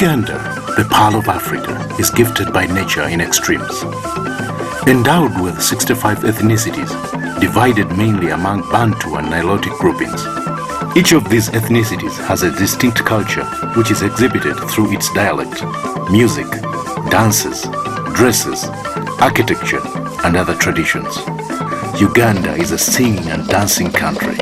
Uganda, the Pearl of Africa, is gifted by nature in extremes. Endowed with 65 ethnicities, divided mainly among Bantu and Nilotic groupings. Each of these ethnicities has a distinct culture which is exhibited through its dialect, music, dances, dresses, architecture, and other traditions. Uganda is a singing and dancing country.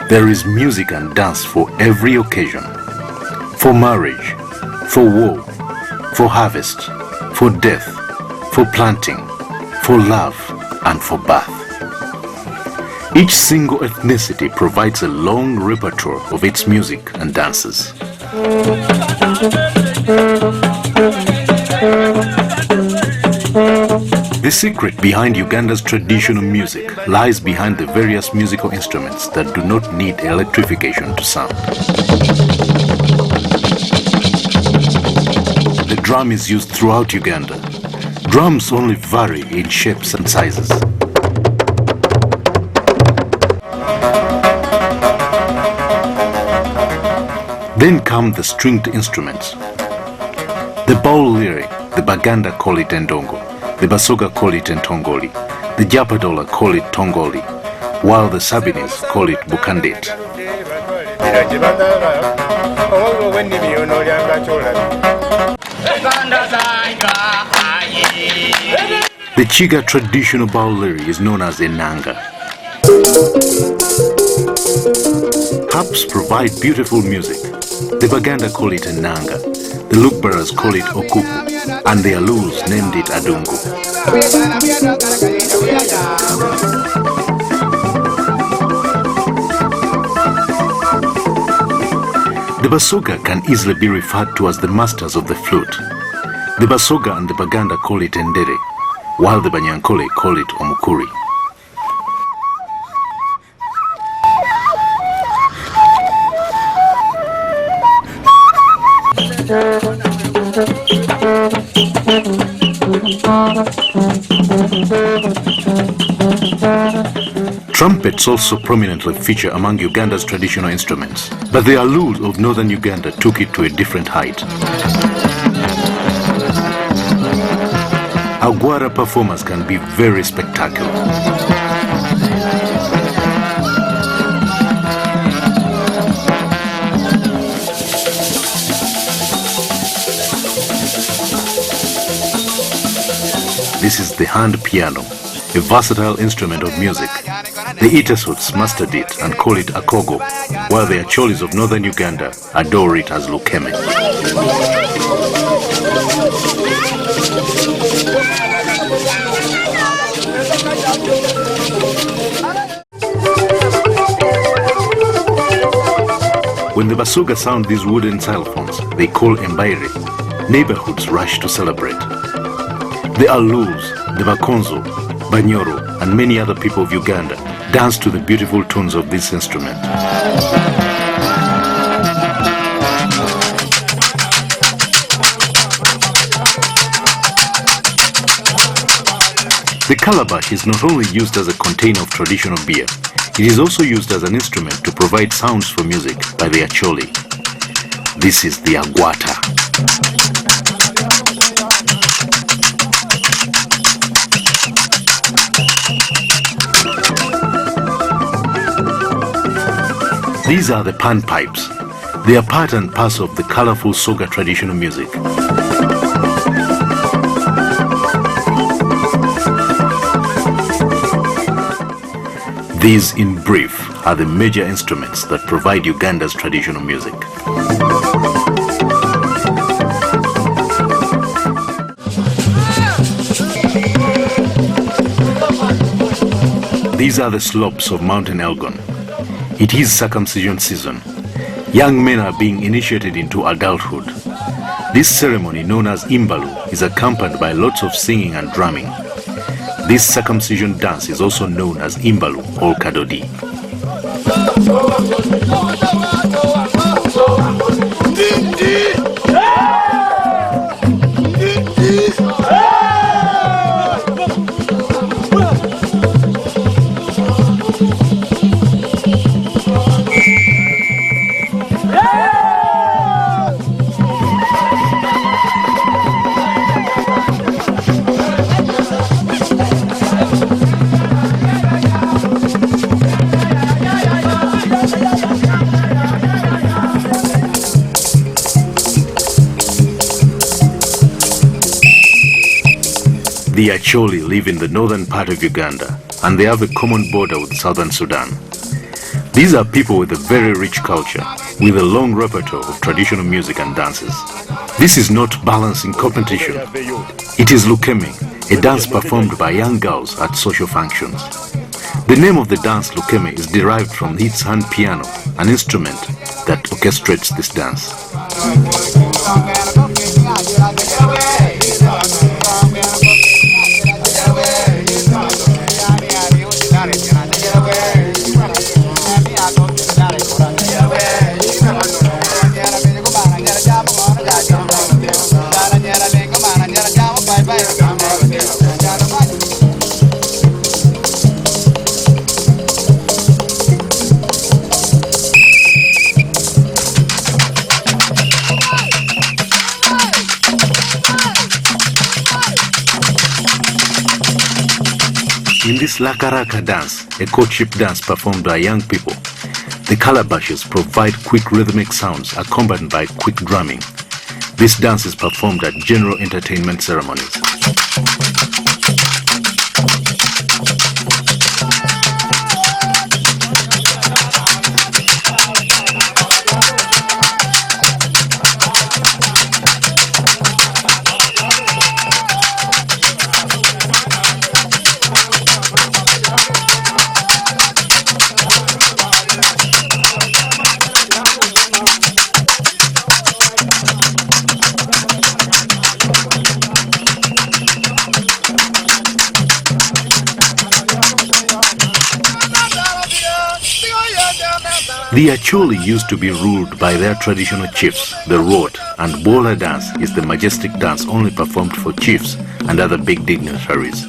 There is music and dance for every occasion. For marriage, for war, for harvest, for death, for planting, for love, and for birth. Each single ethnicity provides a long repertoire of its music and dances. The secret behind Uganda's traditional music lies behind the various musical instruments that do not need electrification to sound. The drum is used throughout Uganda. Drums only vary in shapes and sizes. Then come the stringed instruments. The Bauliri, the Baganda call it Ndongo, the Basoga call it Ntongoli, the Japadola call it Tongoli, while the Sabinis call it Bukandet. The Chiga traditional Bauliri is known as Enanga. Harps provide beautiful music. The Baganda call it Enanga, the Lukbaras call it Okuku, and the Alus named it Adungu. The Basoga can easily be referred to as the masters of the flute. The Basoga and the Baganda call it Endere, while the Banyankole call it Omukuri. Trumpets also prominently feature among Uganda's traditional instruments, but the Alus of northern Uganda took it to a different height. Agwara performers can be very spectacular. This is the hand piano, a versatile instrument of music. The Itasuts mastered it and call it Akogo, while the Acholis of northern Uganda adore it as Lukeme. When the Basuga sound these wooden xylophones, they call Mbaire, neighborhoods rush to celebrate. The Alus, the Bakonzo, Banyoro, and many other people of Uganda dance to the beautiful tunes of this instrument. The calabash is not only used as a container of traditional beer, it is also used as an instrument to provide sounds for music by the Acholi. This is the Agwata. These are the pan pipes. They are part and parcel of the colorful Soga traditional music. These, in brief, are the major instruments that provide Uganda's traditional music. These are the slopes of Mountain Elgon. It is circumcision season. Young men are being initiated into adulthood. This ceremony, known as Imbalu, is accompanied by lots of singing and drumming. This circumcision dance is also known as Imbalu or Kadodi. The Acholi live in the northern part of Uganda, and they have a common border with southern Sudan. These are people with a very rich culture, with a long repertoire of traditional music and dances. This is not balancing competition. It is lukeme, a dance performed by young girls at social functions. The name of the dance lukeme is derived from its hand piano, an instrument that orchestrates this dance. In this lakaraka dance, a courtship dance performed by young people, the calabashes provide quick rhythmic sounds accompanied by quick drumming. This dance is performed at general entertainment ceremonies. The Acholi used to be ruled by their traditional chiefs, the Rot, and Bola dance is the majestic dance only performed for chiefs and other big dignitaries.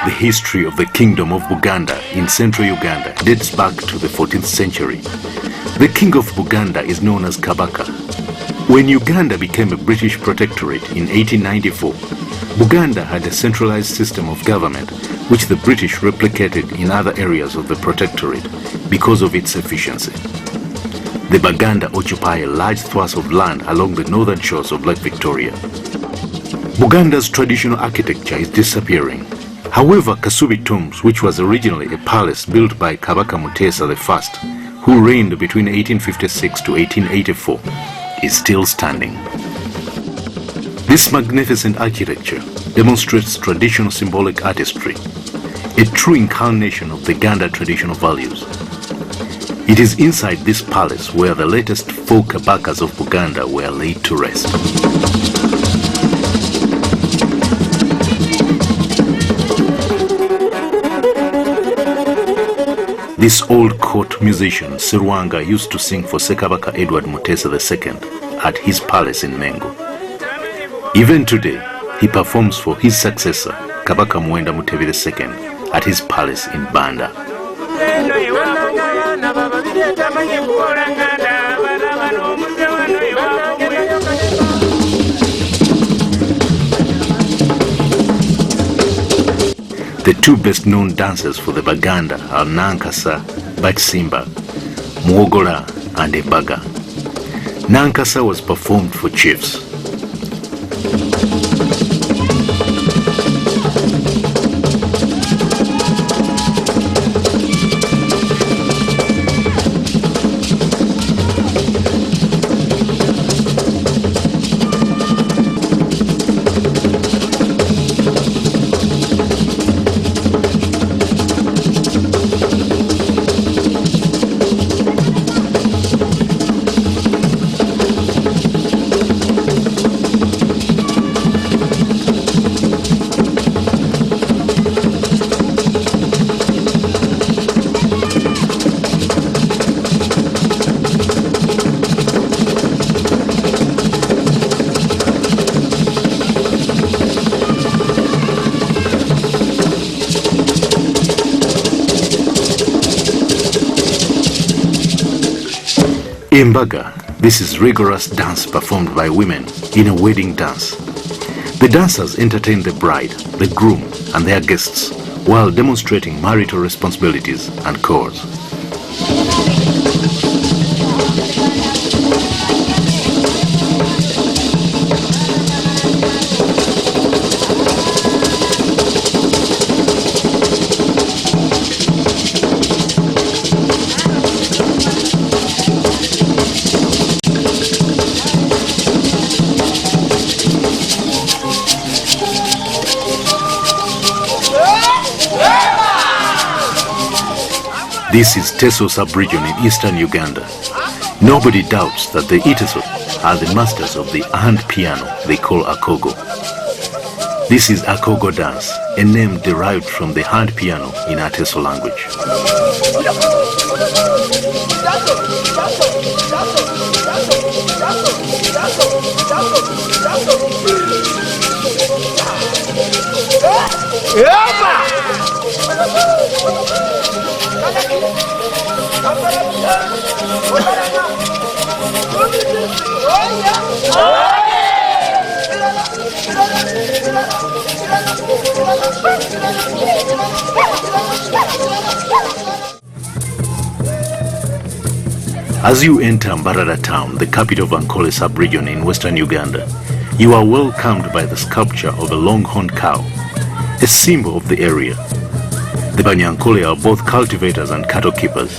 The history of the Kingdom of Buganda in central Uganda dates back to the 14th century. The King of Buganda is known as Kabaka. When Uganda became a British protectorate in 1894, Buganda had a centralized system of government which the British replicated in other areas of the protectorate because of its efficiency. The Baganda occupy a large swath of land along the northern shores of Lake Victoria. Buganda's traditional architecture is disappearing. However, Kasubi Tombs, which was originally a palace built by Kabaka Mutesa I, who reigned between 1856 to 1884, is still standing. This magnificent architecture demonstrates traditional symbolic artistry, a true incarnation of the Ganda traditional values. It is inside this palace where the latest 4 Kabakas of Buganda were laid to rest. This old court musician, Sirwanga, used to sing for Sekabaka Edward Mutesa II at his palace in Mengo. Even today, he performs for his successor, Kabaka Mwenda Mutebi II, at his palace in Banda. The 2 best-known dancers for the Baganda are Nankasa, Batsimba, Muogola, and Ebaga. Nankasa was performed for chiefs. Imbaga, this is rigorous dance performed by women in a wedding dance. The dancers entertain the bride, the groom, and their guests while demonstrating marital responsibilities and chores. This is Teso sub-region in eastern Uganda. Nobody doubts that the Iteso are the masters of the hand piano they call Akogo. This is Akogo dance, a name derived from the hand piano in Ateso language. As you enter Mbarara town, the capital of Ankole sub-region in western Uganda, you are welcomed by the sculpture of a long-horned cow, a symbol of the area. The Banyankole are both cultivators and cattle keepers.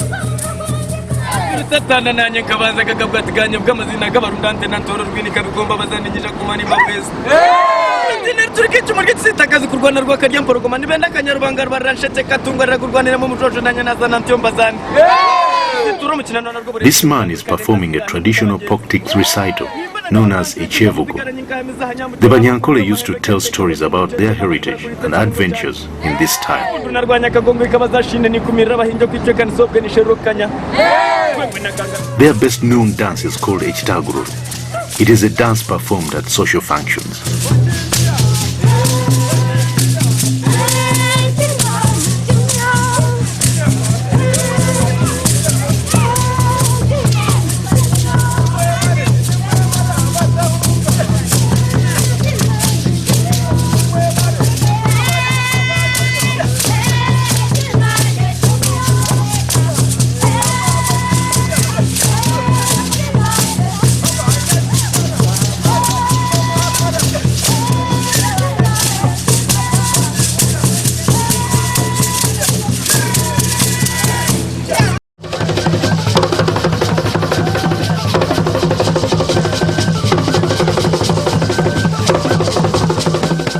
This man is performing a traditional Poktiks recital known as Ichevugo. The Banyankole used to tell stories about their heritage and adventures in this style. Their best known dance is called Echitaguru. It is a dance performed at social functions.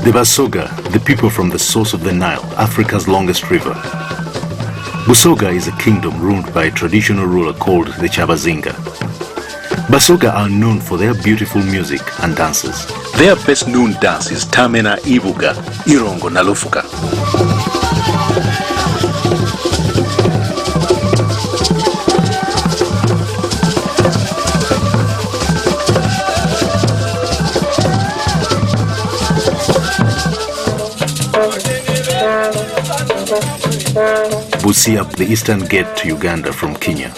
The Basoga, the people from the source of the Nile, Africa's longest river. Busoga is a kingdom ruled by a traditional ruler called the Chabazinga. Basoga are known for their beautiful music and dances. Their best known dance is Tamena Ibuga, Irongo Nalofuka. Busia, the eastern gate to Uganda from Kenya.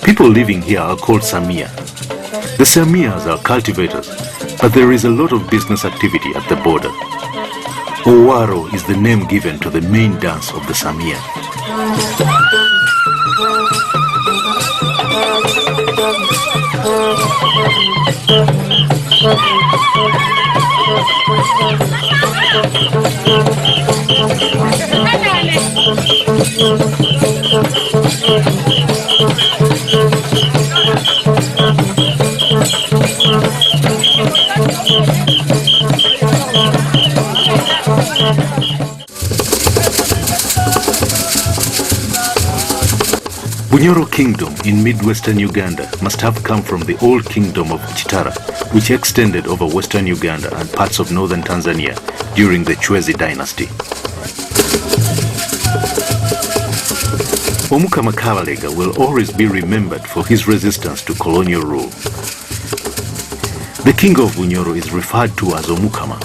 People living here are called Samia. The Samias are cultivators, but there is a lot of business activity at the border. Owaro is the name given to the main dance of the Samia. Bunyoro Kingdom in mid-western Uganda must have come from the old kingdom of Chitara, which extended over western Uganda and parts of northern Tanzania during the Chwezi dynasty. Omukama Kabalega will always be remembered for his resistance to colonial rule. The king of Bunyoro is referred to as Omukama.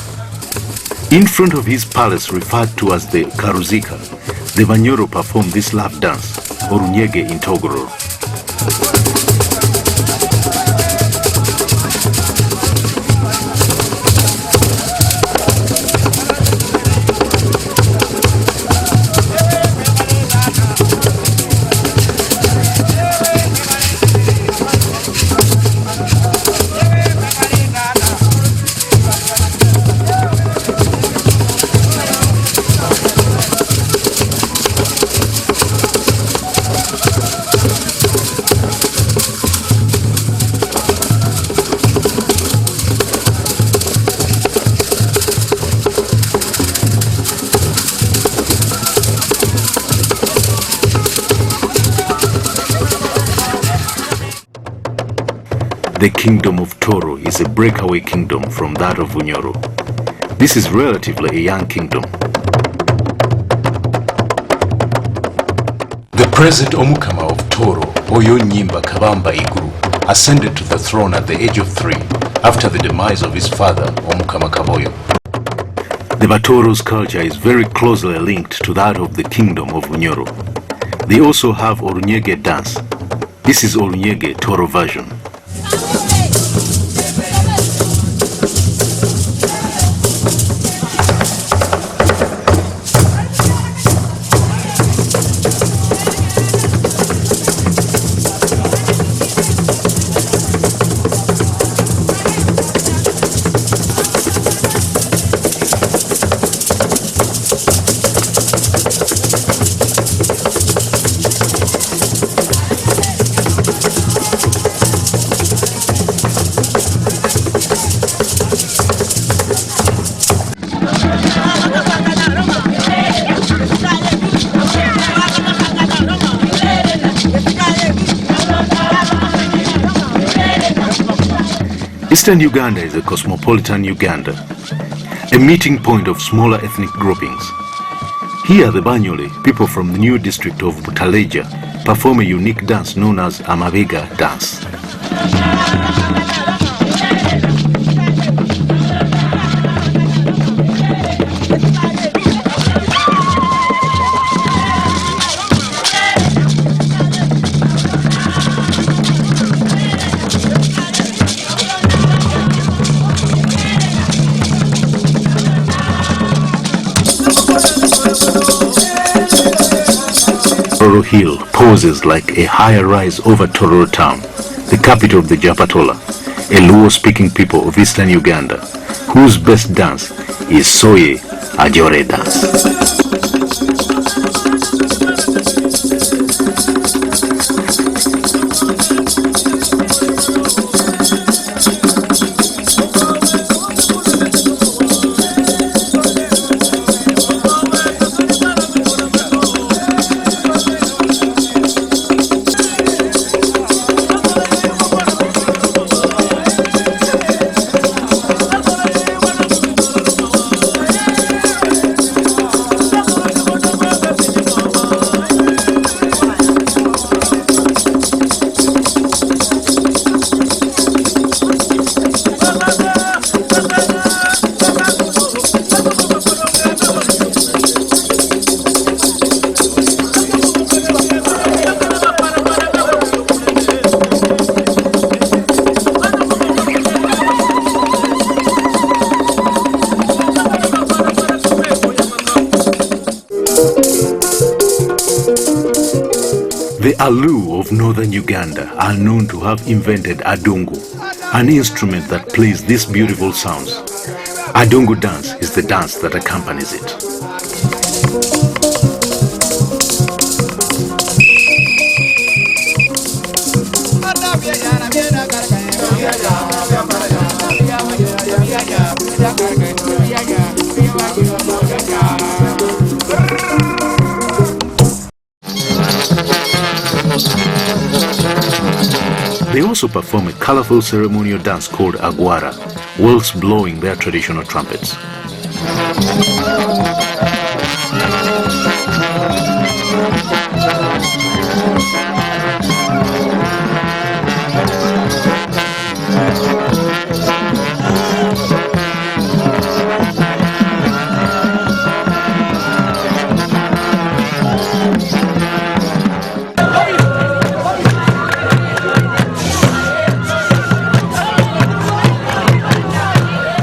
In front of his palace referred to as the Karuzika, the Banyoro perform this lap dance, Orunyege in Togororo. The kingdom of Toro is a breakaway kingdom from that of Bunyoro. This is relatively a young kingdom. The present Omukama of Toro, Oyo Nyimba Kabamba Iguru, ascended to the throne at the age of 3 after the demise of his father, Omukama Kaboyo. The Batoro's culture is very closely linked to that of the kingdom of Bunyoro. They also have Orunyege dance. This is Orunyege Toro version. Eastern Uganda is a cosmopolitan Uganda, a meeting point of smaller ethnic groupings. Here the Banyole, people from the new district of Butaleja, perform a unique dance known as Amabega dance. Toro Hill poses like a higher rise over Tororo town, the capital of the Japatola, a Luo-speaking people of eastern Uganda, whose best dance is Soye Ajore dance. The Alu of northern Uganda are known to have invented Adungu, an instrument that plays these beautiful sounds. Adungu dance is the dance that accompanies it. They also perform a colorful ceremonial dance called Aguara, whilst blowing their traditional trumpets.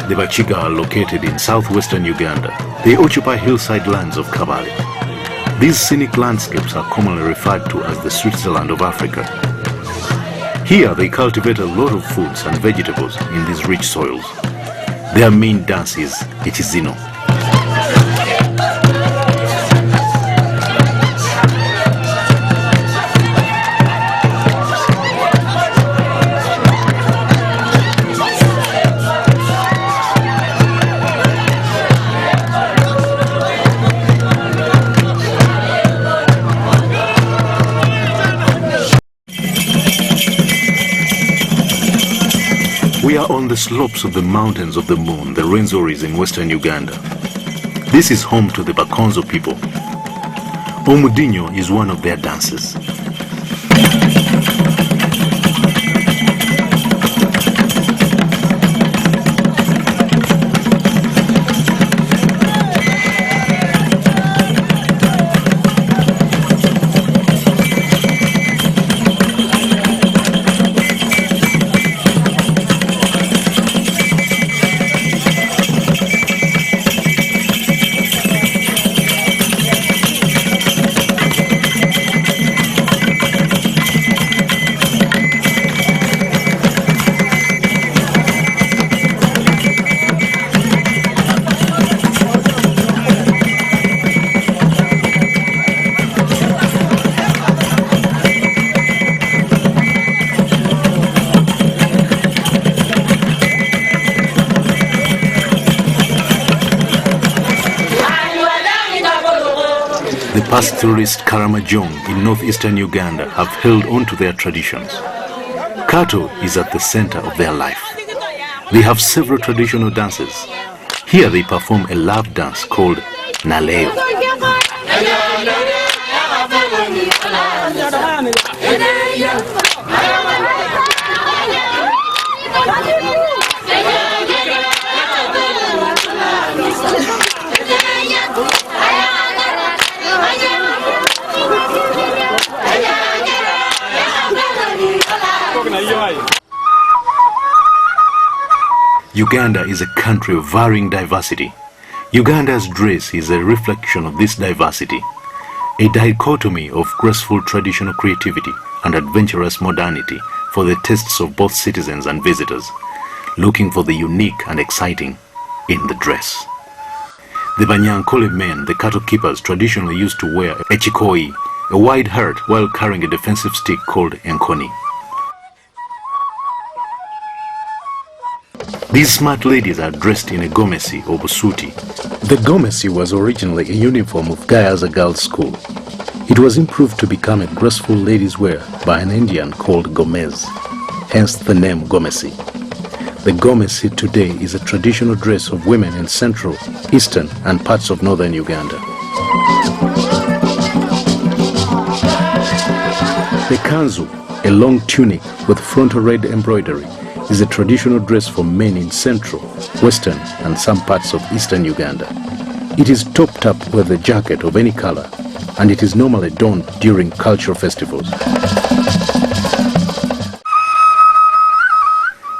The Bachiga are located in southwestern Uganda. They occupy hillside lands of Kabale. These scenic landscapes are commonly referred to as the Switzerland of Africa. Here they cultivate a lot of fruits and vegetables in these rich soils. Their main dance is Ichizino. We are on the slopes of the mountains of the moon, the Rwenzoris in western Uganda. This is home to the Bakonzo people. Omudinyo is one of their dances. The pastoralist Karamajong in northeastern Uganda have held on to their traditions. Cattle is at the center of their life. They have several traditional dances. Here they perform a love dance called Naleo. Uganda is a country of varying diversity. Uganda's dress is a reflection of this diversity, a dichotomy of graceful traditional creativity and adventurous modernity for the tastes of both citizens and visitors, looking for the unique and exciting in the dress. The Banyankole men, the cattle keepers, traditionally used to wear a chikoi, a wide hat, while carrying a defensive stick called enkoni. These smart ladies are dressed in a gomesi or busuti. The gomesi was originally a uniform of Gayaza Girls' School. It was improved to become a graceful ladies' wear by an Indian called Gomez, hence the name gomesi. The gomesi today is a traditional dress of women in central, eastern and parts of northern Uganda. The kanzu, a long tunic with frontal red embroidery, is a traditional dress for men in central, western and some parts of eastern Uganda. It is topped up with a jacket of any color and it is normally donned during cultural festivals.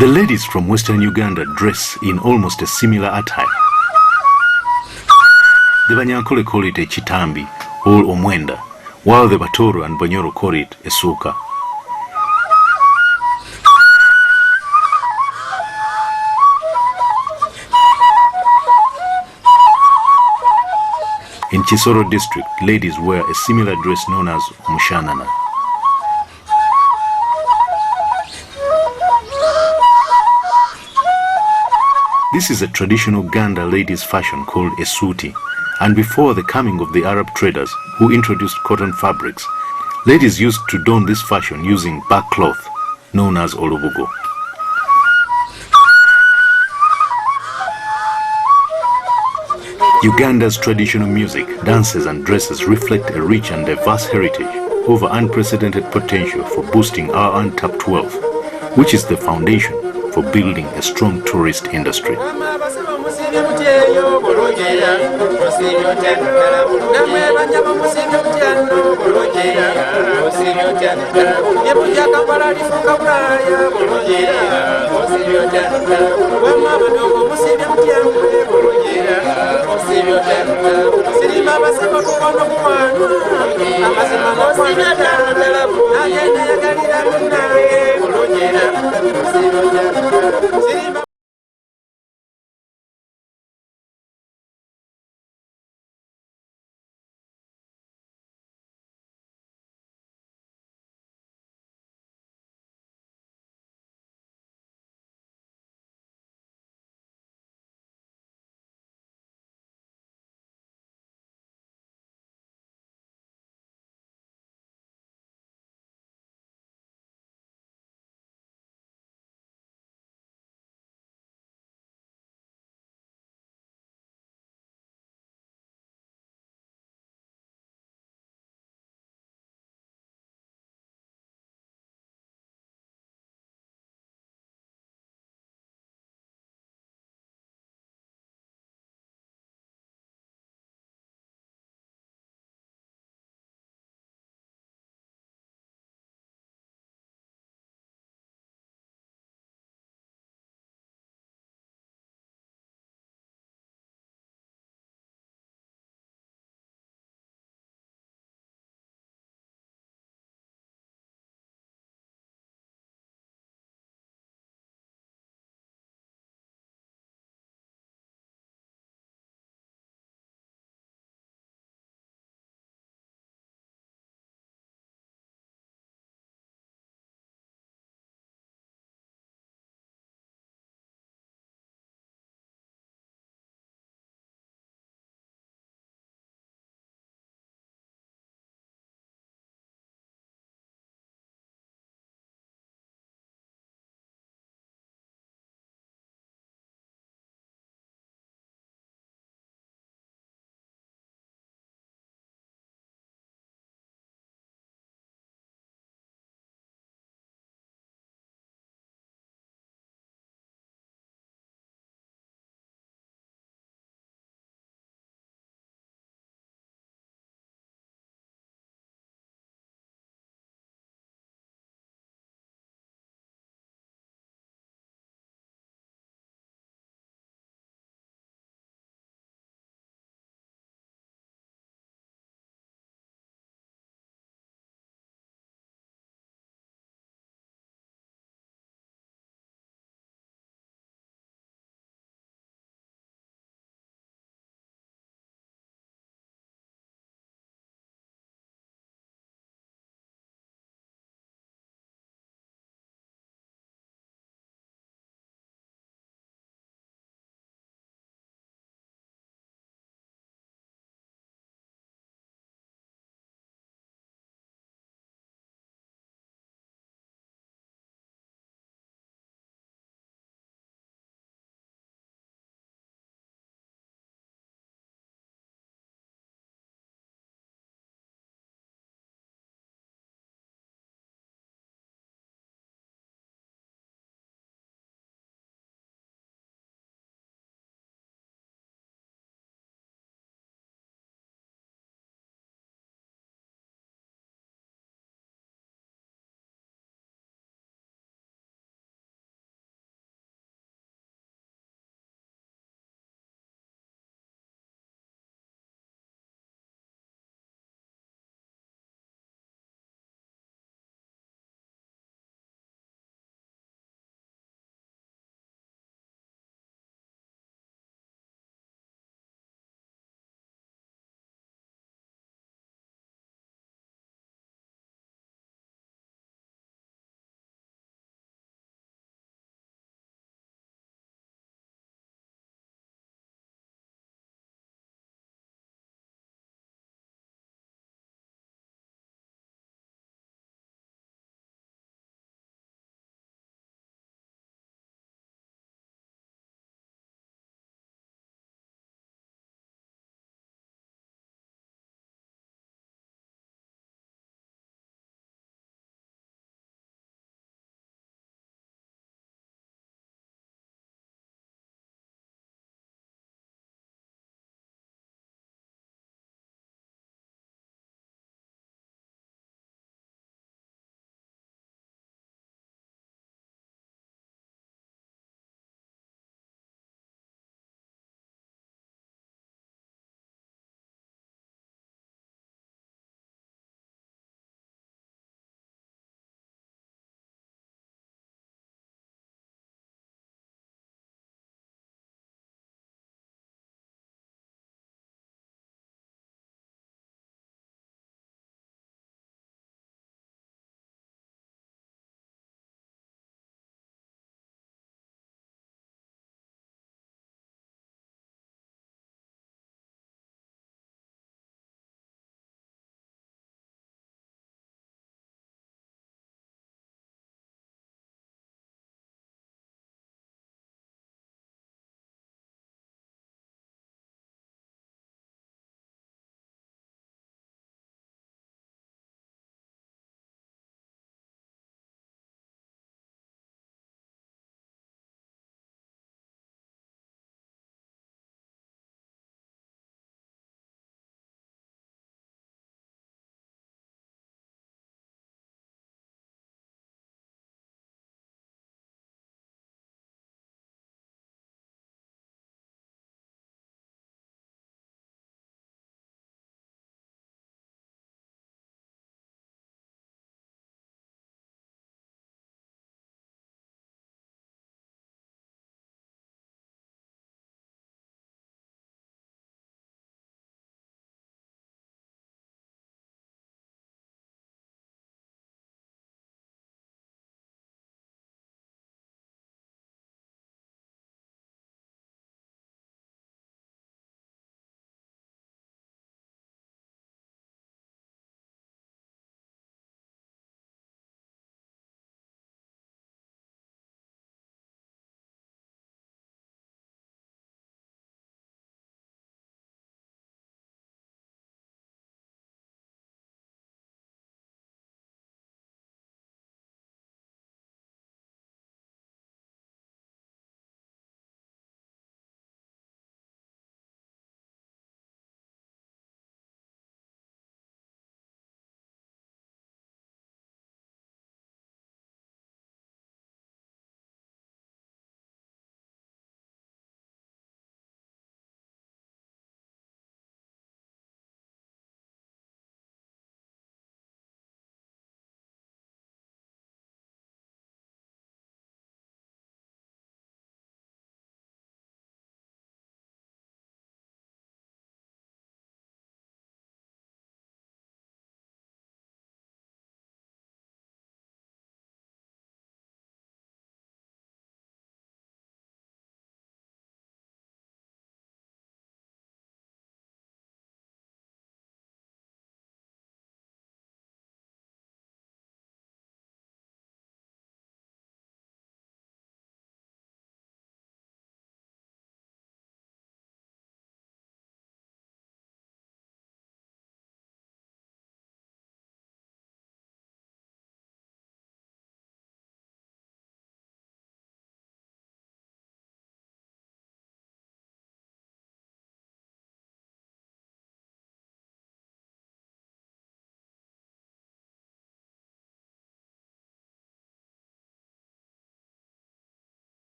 The ladies from western Uganda dress in almost a similar attire. The Banyankole call it a chitambi or omwenda, while the Batoro and Banyoro call it a suka. In Chisoro district, ladies wear a similar dress known as mushanana. This is a traditional Ganda ladies' fashion called a suti, and before the coming of the Arab traders who introduced cotton fabrics, ladies used to don this fashion using bark cloth known as olubugo. Uganda's traditional music, dances and dresses reflect a rich and diverse heritage over unprecedented potential for boosting our untapped wealth, which is the foundation for building a strong tourist industry. Sirima